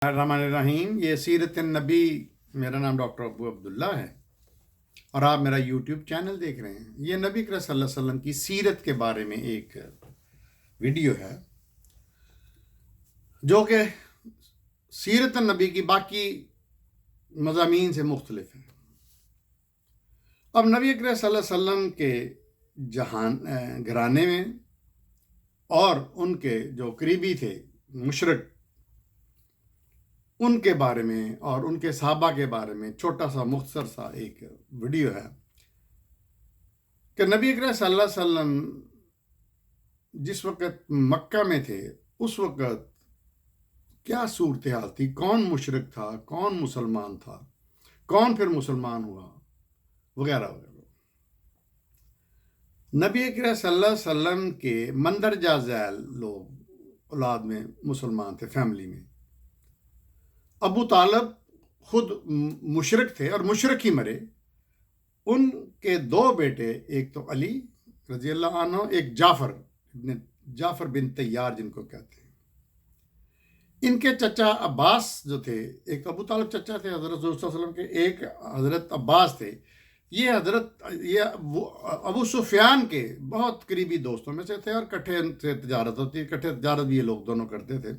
الرحمن الرحیم، یہ سیرت النبی، میرا نام ڈاکٹر ابو عبداللہ ہے اور آپ میرا یوٹیوب چینل دیکھ رہے ہیں۔ یہ نبی کریم صلی اللہ علیہ وسلم کی سیرت کے بارے میں ایک ویڈیو ہے جو کہ سیرت النبی کی باقی مضامین سے مختلف ہے۔ اب نبی کریم صلی اللہ علیہ وسلم کے گھرانے میں اور ان کے جو قریبی تھے مشرک، ان کے بارے میں اور ان کے صحابہ کے بارے میں چھوٹا سا مختصر سا ایک ویڈیو ہے کہ نبی اکرم صلی اللہ علیہ وسلم جس وقت مکہ میں تھے اس وقت کیا صورتحال تھی، کون مشرک تھا، کون مسلمان تھا، کون پھر مسلمان ہوا، وغیرہ وغیرہ۔ نبی اکرم صلی اللہ علیہ وسلم کے مندرجہ ذیل لوگ اولاد میں مسلمان تھے، فیملی میں۔ ابو طالب خود مشرک تھے اور مشرک ہی مرے۔ ان کے دو بیٹے، ایک تو علی رضی اللہ عنہ، ایک جعفر بن طیار جن کو کہتے ہیں۔ ان کے چچا عباس جو تھے، ایک ابو طالب چچا تھے حضرت صلی اللہ علیہ وسلم کے، ایک حضرت عباس تھے۔ یہ ابو سفیان کے بہت قریبی دوستوں میں سے تھے اور کٹھے سے تجارت ہوتی، کٹھے تجارت بھی یہ لوگ دونوں کرتے تھے۔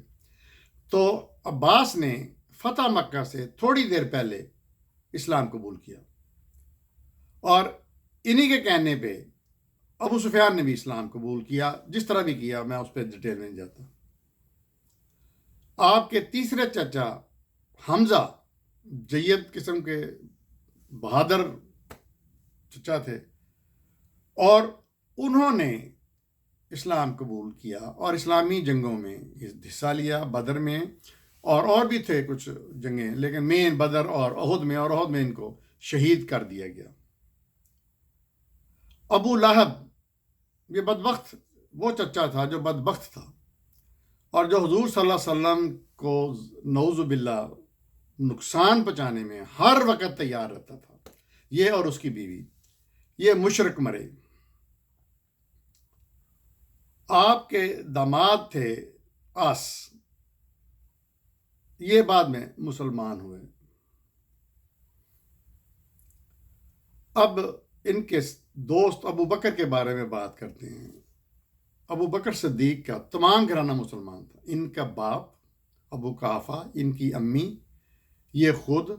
تو عباس نے فتح مکہ سے تھوڑی دیر پہلے اسلام قبول کیا اور انہی کے کہنے پہ ابو سفیان نے بھی اسلام قبول کیا، جس طرح بھی کیا میں اس پہ ڈیٹیل میں نہیں جاتا۔ آپ کے تیسرے چچا حمزہ جید قسم کے بہادر چچا تھے اور انہوں نے اسلام قبول کیا اور اسلامی جنگوں میں حصہ لیا، بدر میں اور بھی تھے کچھ جنگیں، لیکن مین بدر اور احد میں ان کو شہید کر دیا گیا۔ ابو لہب یہ بدبخت وہ چچا تھا جو بدبخت تھا اور جو حضور صلی اللہ علیہ وسلم کو نعوذ باللہ نقصان پہنچانے میں ہر وقت تیار رہتا تھا، یہ اور اس کی بیوی، یہ مشرک مرے۔ آپ کے داماد تھے آس، یہ بعد میں مسلمان ہوئے۔ اب ان کے دوست ابو بکر کے بارے میں بات کرتے ہیں۔ ابو بکر صدیق کا تمام گھرانہ مسلمان تھا۔ ان کا باپ ابو قحافہ، ان کی امی، یہ خود،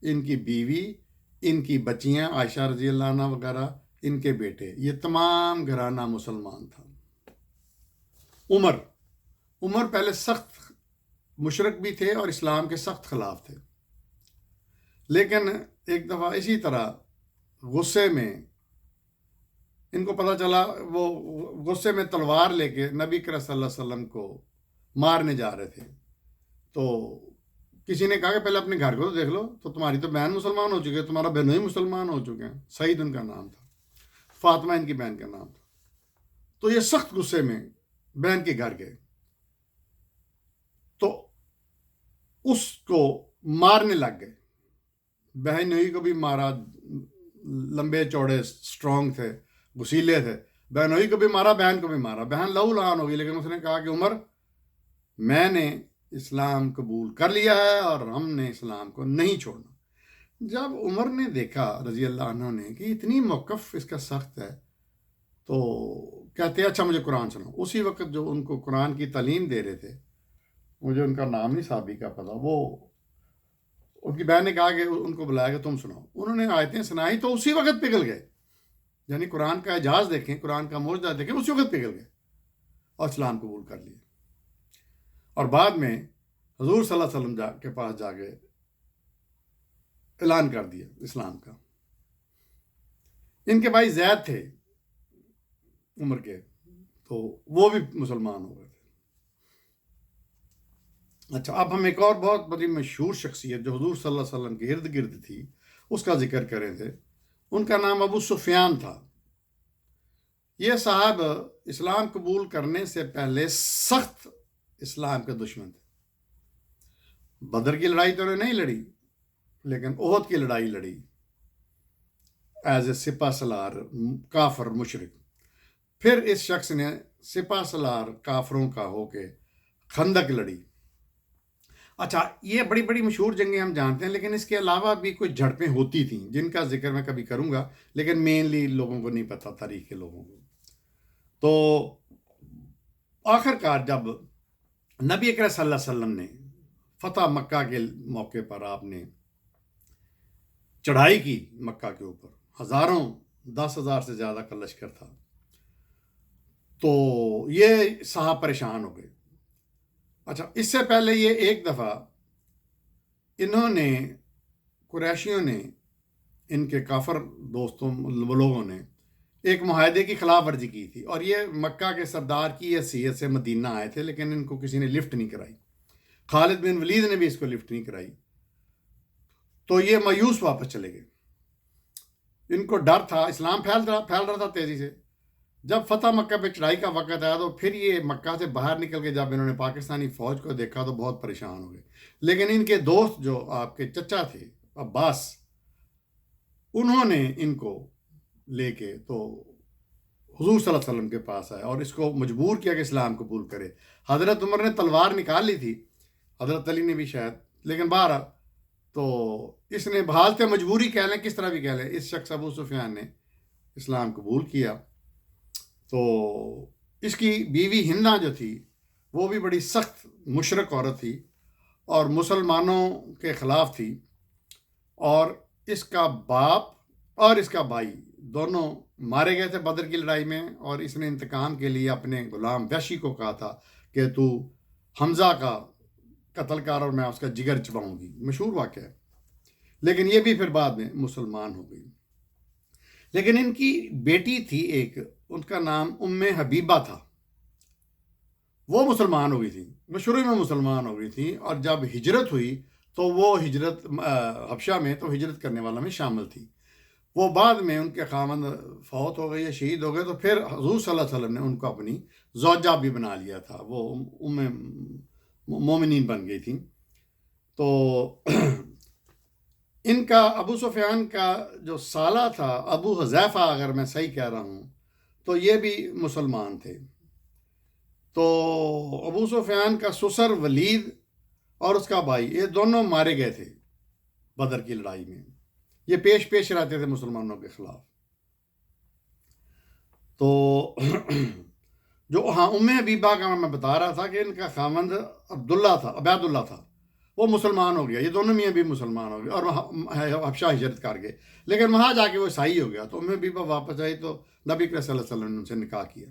ان کی بیوی، ان کی بچیاں عائشہ رضی اللہ عنہ وغیرہ، ان کے بیٹے، یہ تمام گھرانہ مسلمان تھا۔ عمر پہلے سخت مشرک بھی تھے اور اسلام کے سخت خلاف تھے، لیکن ایک دفعہ اسی طرح غصے میں ان کو پتہ چلا، وہ غصے میں تلوار لے کے نبی کریم صلی اللہ علیہ وسلم کو مارنے جا رہے تھے۔ تو کسی نے کہا کہ پہلے اپنے گھر کو تو دیکھ لو، تو تمہاری تو بہن مسلمان ہو چکی ہے، تمہارا بہنوئی مسلمان ہو چکے ہیں۔ سعید ان کا نام تھا، فاطمہ ان کی بہن کا نام تھا۔ تو یہ سخت غصے میں بہن کے گھر گئے تو اس کو مارنے لگ گئے۔ بہنوئی کو بھی مارا، لمبے چوڑے اسٹرانگ تھے، غسیلے تھے، بہنوئی کو بھی مارا، بہن کو بھی مارا۔ بہن لہو لہان ہو گئی، لیکن اس نے کہا کہ عمر، میں نے اسلام قبول کر لیا ہے اور ہم نے اسلام کو نہیں چھوڑنا۔ جب عمر نے دیکھا رضی اللہ عنہ نے کہ اتنی موقف اس کا سخت ہے، تو کہتے ہیں اچھا مجھے قرآن سناؤ۔ اسی وقت جو ان کو قرآن کی تعلیم دے رہے تھے، مجھے ان کا نام نہیں صحابی کا پتا، وہ ان کی بہن نے کہا کہ ان کو بلایا کہ تم سناؤ۔ انہوں نے آیتیں سنائی تو اسی وقت پگھل گئے، یعنی قرآن کا اعجاز دیکھیں، قرآن کا معجزہ دیکھیں، اسی وقت پگھل گئے اور اسلام قبول کر لیے۔ اور بعد میں حضور صلی اللہ علیہ وسلم کے پاس جا کے اعلان کر دیا اسلام کا۔ ان کے بھائی زید تھے عمر کے، تو وہ بھی مسلمان ہو گئے تھے۔ اچھا، اب ہم ایک اور بہت بڑی مشہور شخصیت جو حضور صلی اللہ علیہ وسلم کے ارد گرد تھی، اس کا ذکر کریں تھے۔ ان کا نام ابو سفیان تھا۔ یہ صاحب اسلام قبول کرنے سے پہلے سخت اسلام کے دشمن تھے۔ بدر کی لڑائی تو انہوں نے نہیں لڑی، لیکن احد کی لڑائی لڑی ایز اے سپہ سالار کافر مشرک۔ پھر اس شخص نے سپہ سالار کافروں کا ہو کے خندق لڑی۔ اچھا، یہ بڑی بڑی مشہور جنگیں ہم جانتے ہیں، لیکن اس کے علاوہ بھی کچھ جھڑپیں ہوتی تھیں جن کا ذکر میں کبھی کروں گا، لیکن مینلی لوگوں کو نہیں پتہ، تاریخ کے لوگوں کو. تو آخر کار جب نبی اکرم صلی اللہ علیہ وسلم نے فتح مکہ کے موقع پر آپ نے چڑھائی کی مکہ کے اوپر، ہزاروں 10,000 سے زیادہ کا لشکر تھا، تو یہ صاحب پریشان ہو گئے. اچھا، اس سے پہلے یہ ایک دفعہ انہوں نے، قریشیوں نے، ان کے کافر دوستوں لوگوں نے ایک معاہدے کی خلاف ورزی کی تھی، اور یہ مکہ کے سردار کی حیثیت سے مدینہ آئے تھے، لیکن ان کو کسی نے لفٹ نہیں کرائی. خالد بن ولید نے بھی اس کو لفٹ نہیں کرائی، تو یہ مایوس واپس چلے گئے. ان کو ڈر تھا، اسلام پھیل رہا تھا تیزی سے. جب فتح مکہ پہ چڑھائی کا وقت آیا تو پھر یہ مکہ سے باہر نکل کے جب انہوں نے پاکستانی فوج کو دیکھا تو بہت پریشان ہو گئے. لیکن ان کے دوست جو آپ کے چچا تھے عباس، انہوں نے ان کو لے کے تو حضور صلی اللہ علیہ وسلم کے پاس آئے اور اس کو مجبور کیا کہ اسلام قبول کرے. حضرت عمر نے تلوار نکال لی تھی، حضرت علی نے بھی شاید، لیکن بہرحال تو اس نے بحالت مجبوری کہہ لیں، کس طرح بھی کہہ لیں، اس شخص ابو سفیان نے اسلام قبول کیا. تو اس کی بیوی ہندا جو تھی وہ بھی بڑی سخت مشرک عورت تھی اور مسلمانوں کے خلاف تھی، اور اس کا باپ اور اس کا بھائی دونوں مارے گئے تھے بدر کی لڑائی میں، اور اس نے انتقام کے لیے اپنے غلام وحشی کو کہا تھا کہ تو حمزہ کا قتل کر اور میں اس کا جگر چباؤں گی. مشہور واقعہ ہے. لیکن یہ بھی پھر بعد میں مسلمان ہو گئی. لیکن ان کی بیٹی تھی ایک، ان کا نام ام حبیبہ تھا، وہ مسلمان ہو گئی تھی، وہ شروع میں مسلمان ہو گئی تھی، اور جب ہجرت ہوئی تو وہ ہجرت حبشہ میں تو ہجرت کرنے والا میں شامل تھی. وہ بعد میں ان کے خاوند فوت ہو گئے یا شہید ہو گئے تو پھر حضور صلی اللہ علیہ وسلم نے ان کو اپنی زوجہ بھی بنا لیا تھا، وہ ام مومنین بن گئی تھیں. تو ان کا ابو سفیان کا جو سالہ تھا ابو حذیفہ، اگر میں صحیح کہہ رہا ہوں تو یہ بھی مسلمان تھے. تو ابو سفیان کا سسر ولید اور اس کا بھائی، یہ دونوں مارے گئے تھے بدر کی لڑائی میں. یہ پیش رہتے تھے مسلمانوں کے خلاف. تو جو ام حبیبہ کا میں بتا رہا تھا کہ ان کا خاوند عبید اللہ تھا، وہ مسلمان ہو گیا. یہ دونوں میاں بھی مسلمان ہو گئے اور حبشہ ہجرت کر گئے، لیکن وہاں جا کے وہ عیسائی ہو گیا. تو ام حبیبہ واپس آئی تو نبی کریم صلی اللہ علیہ وسلم نے ان سے نکاح کیا.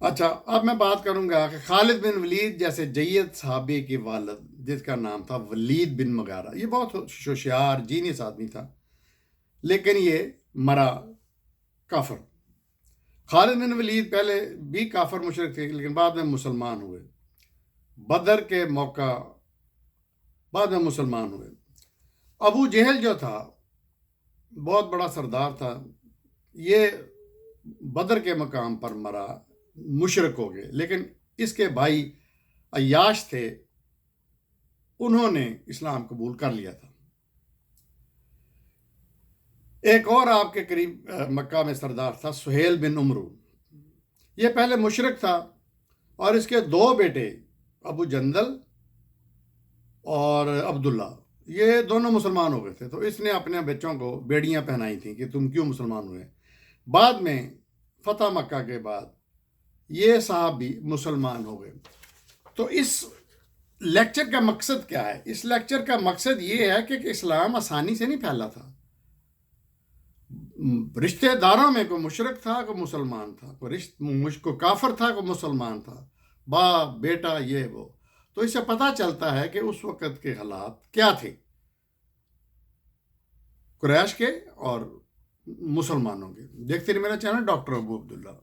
اچھا، اب میں بات کروں گا کہ خالد بن ولید جیسے جید صحابی کے والد جس کا نام تھا ولید بن مغیرہ، یہ بہت ہوشیار جینیس آدمی تھا، لیکن یہ مرا کافر. خالد بن ولید پہلے بھی کافر مشرک تھے لیکن بعد میں مسلمان ہوئے. بدر کے موقع بعد میں مسلمان ہوئے. ابو جہل جو تھا بہت بڑا سردار تھا، یہ بدر کے مقام پر مرا، مشرک ہو گئے. لیکن اس کے بھائی عیاش تھے، انہوں نے اسلام قبول کر لیا تھا. ایک اور آپ کے قریب مکہ میں سردار تھا سہیل بن عمرو، یہ پہلے مشرک تھا، اور اس کے دو بیٹے ابو جندل اور عبداللہ، یہ دونوں مسلمان ہو گئے تھے. تو اس نے اپنے بچوں کو بیڑیاں پہنائی تھیں کہ تم کیوں مسلمان ہوئے. بعد میں فتح مکہ کے بعد یہ صاحب بھی مسلمان ہو گئے. تو اس لیکچر کا مقصد کیا ہے؟ اس لیکچر کا مقصد یہ ہے کہ اسلام آسانی سے نہیں پھیلا تھا. رشتہ داروں میں کوئی مشرک تھا، کوئی مسلمان تھا، کوئی کافر تھا، کوئی مسلمان تھا، باپ بیٹا یہ وہ. تو اس سے پتہ چلتا ہے کہ اس وقت کے حالات کیا تھے قریش کے اور مسلمانوں کے. دیکھتے رہیے میرا چینل ڈاکٹر ابو عبداللہ.